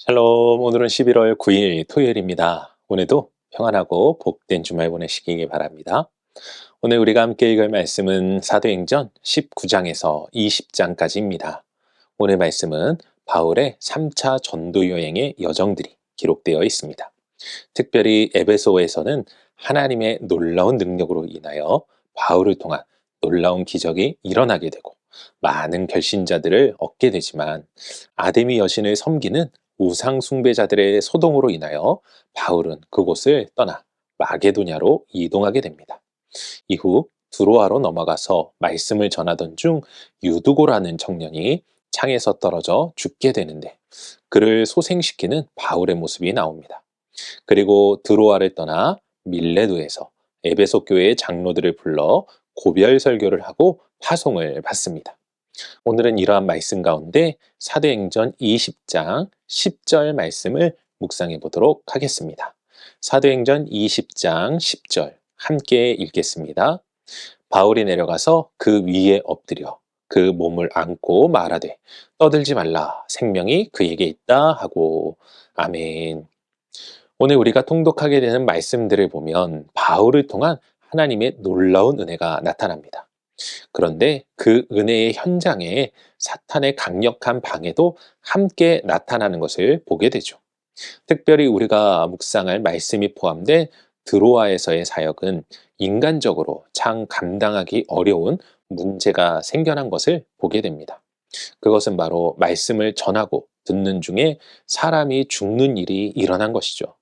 샬롬, 오늘은 11월 9일 토요일입니다. 오늘도 평안하고 복된 주말 보내시기 바랍니다. 오늘 우리가 함께 읽을 말씀은 사도행전 19장에서 20장까지입니다. 오늘 말씀은 바울의 3차 전도 여행의 여정들이 기록되어 있습니다. 특별히 에베소에서는 하나님의 놀라운 능력으로 인하여 바울을 통한 놀라운 기적이 일어나게 되고 많은 결신자들을 얻게 되지만 아데미 여신을 섬기는 우상 숭배자들의 소동으로 인하여 바울은 그곳을 떠나 마게도냐로 이동하게 됩니다. 이후 두로아로 넘어가서 말씀을 전하던 중 유두고라는 청년이 창에서 떨어져 죽게 되는데 그를 소생시키는 바울의 모습이 나옵니다. 그리고 드로아를 떠나 밀레도에서 에베소 교회의 장로들을 불러 고별 설교를 하고 파송을 받습니다. 오늘은 이러한 말씀 가운데 사도행전 20장 10절 말씀을 묵상해 보도록 하겠습니다. 사도행전 20장 10절 함께 읽겠습니다. 바울이 내려가서 그 위에 엎드려 그 몸을 안고 말하되 떠들지 말라 생명이 그에게 있다 하고. 아멘. 오늘 우리가 통독하게 되는 말씀들을 보면 바울을 통한 하나님의 놀라운 은혜가 나타납니다. 그런데 그 은혜의 현장에 사탄의 강력한 방해도 함께 나타나는 것을 보게 되죠. 특별히 우리가 묵상할 말씀이 포함된 드로아에서의 사역은 인간적으로 참 감당하기 어려운 문제가 생겨난 것을 보게 됩니다. 그것은 바로 말씀을 전하고 듣는 중에 사람이 죽는 일이 일어난 것이죠.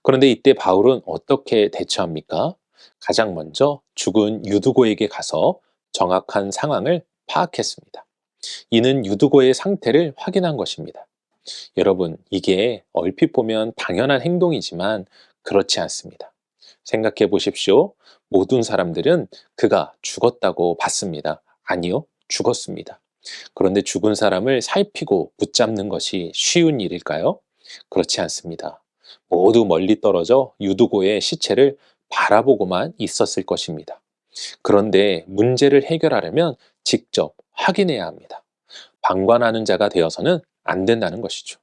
그런데 이때 바울은 어떻게 대처합니까? 가장 먼저 죽은 유두고에게 가서 정확한 상황을 파악했습니다. 이는 유두고의 상태를 확인한 것입니다. 여러분, 이게 얼핏 보면 당연한 행동이지만 그렇지 않습니다. 생각해 보십시오. 모든 사람들은 그가 죽었다고 봤습니다. 아니요, 죽었습니다. 그런데 죽은 사람을 살피고 붙잡는 것이 쉬운 일일까요? 그렇지 않습니다. 모두 멀리 떨어져 유두고의 시체를 바라보고만 있었을 것입니다. 그런데 문제를 해결하려면 직접 확인해야 합니다. 방관하는 자가 되어서는 안 된다는 것이죠.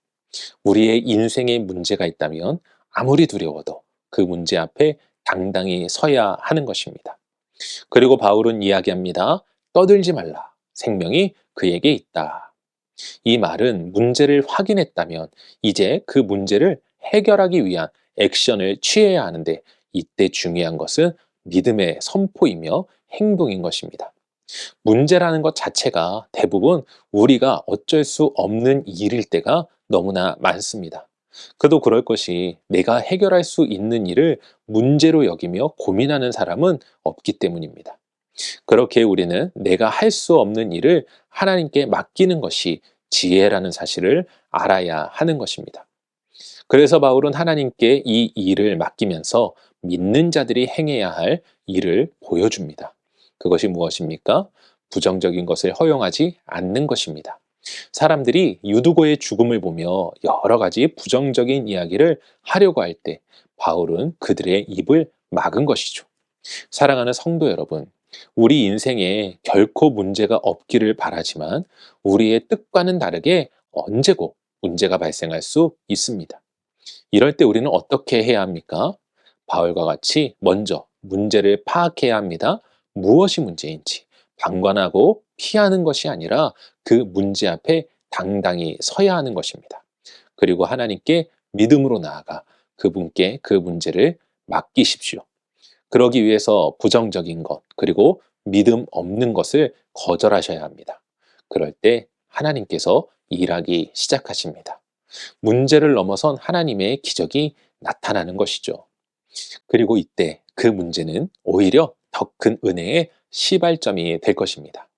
우리의 인생에 문제가 있다면 아무리 두려워도 그 문제 앞에 당당히 서야 하는 것입니다. 그리고 바울은 이야기합니다. 떠들지 말라. 생명이 그에게 있다. 이 말은 문제를 확인했다면 이제 그 문제를 해결하기 위한 액션을 취해야 하는데 이때 중요한 것은 믿음의 선포이며 행동인 것입니다. 문제라는 것 자체가 대부분 우리가 어쩔 수 없는 일일 때가 너무나 많습니다. 그도 그럴 것이 내가 해결할 수 있는 일을 문제로 여기며 고민하는 사람은 없기 때문입니다. 그렇게 우리는 내가 할 수 없는 일을 하나님께 맡기는 것이 지혜라는 사실을 알아야 하는 것입니다. 그래서 바울은 하나님께 이 일을 맡기면서 믿는 자들이 행해야 할 일을 보여줍니다. 그것이 무엇입니까? 부정적인 것을 허용하지 않는 것입니다. 사람들이 유두고의 죽음을 보며 여러 가지 부정적인 이야기를 하려고 할 때 바울은 그들의 입을 막은 것이죠. 사랑하는 성도 여러분, 우리 인생에 결코 문제가 없기를 바라지만 우리의 뜻과는 다르게 언제고 문제가 발생할 수 있습니다. 이럴 때 우리는 어떻게 해야 합니까? 바울과 같이 먼저 문제를 파악해야 합니다. 무엇이 문제인지 방관하고 피하는 것이 아니라 그 문제 앞에 당당히 서야 하는 것입니다. 그리고 하나님께 믿음으로 나아가 그분께 그 문제를 맡기십시오. 그러기 위해서 부정적인 것, 그리고 믿음 없는 것을 거절하셔야 합니다. 그럴 때 하나님께서 일하기 시작하십니다. 문제를 넘어선 하나님의 기적이 나타나는 것이죠. 그리고 이때 그 문제는 오히려 더 큰 은혜의 시발점이 될 것입니다.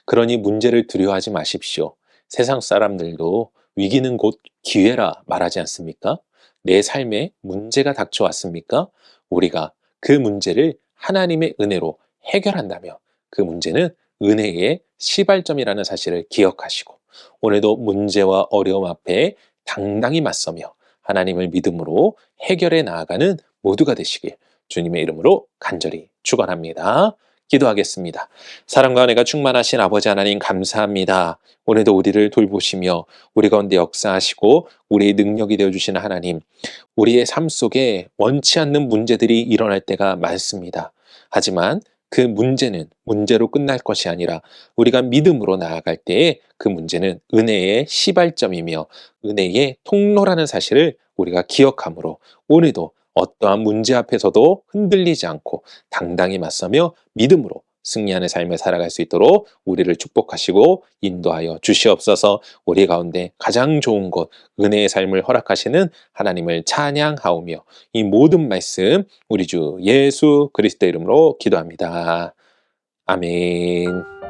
그러니 문제를 두려워하지 마십시오. 세상 사람들도 위기는 곧 기회라 말하지 않습니까? 내 삶에 문제가 닥쳐왔습니까? 우리가 그 문제를 하나님의 은혜로 해결한다면 그 문제는 은혜의 시발점이라는 사실을 기억하시고 오늘도 문제와 어려움 앞에 당당히 맞서며 하나님을 믿음으로 해결해 나아가는 모두가 되시길 주님의 이름으로 간절히 축원합니다. 기도하겠습니다. 사랑과 은혜가 충만하신 아버지 하나님 감사합니다. 오늘도 우리를 돌보시며 우리 가운데 역사하시고 우리의 능력이 되어주시는 하나님, 우리의 삶 속에 원치 않는 문제들이 일어날 때가 많습니다. 하지만 그 문제는 문제로 끝날 것이 아니라 우리가 믿음으로 나아갈 때에 그 문제는 은혜의 시발점이며 은혜의 통로라는 사실을 우리가 기억함으로 오늘도 어떠한 문제 앞에서도 흔들리지 않고 당당히 맞서며 믿음으로 승리하는 삶을 살아갈 수 있도록 우리를 축복하시고 인도하여 주시옵소서. 우리 가운데 가장 좋은 곳 은혜의 삶을 허락하시는 하나님을 찬양하오며 이 모든 말씀 우리 주 예수 그리스도 이름으로 기도합니다. 아멘.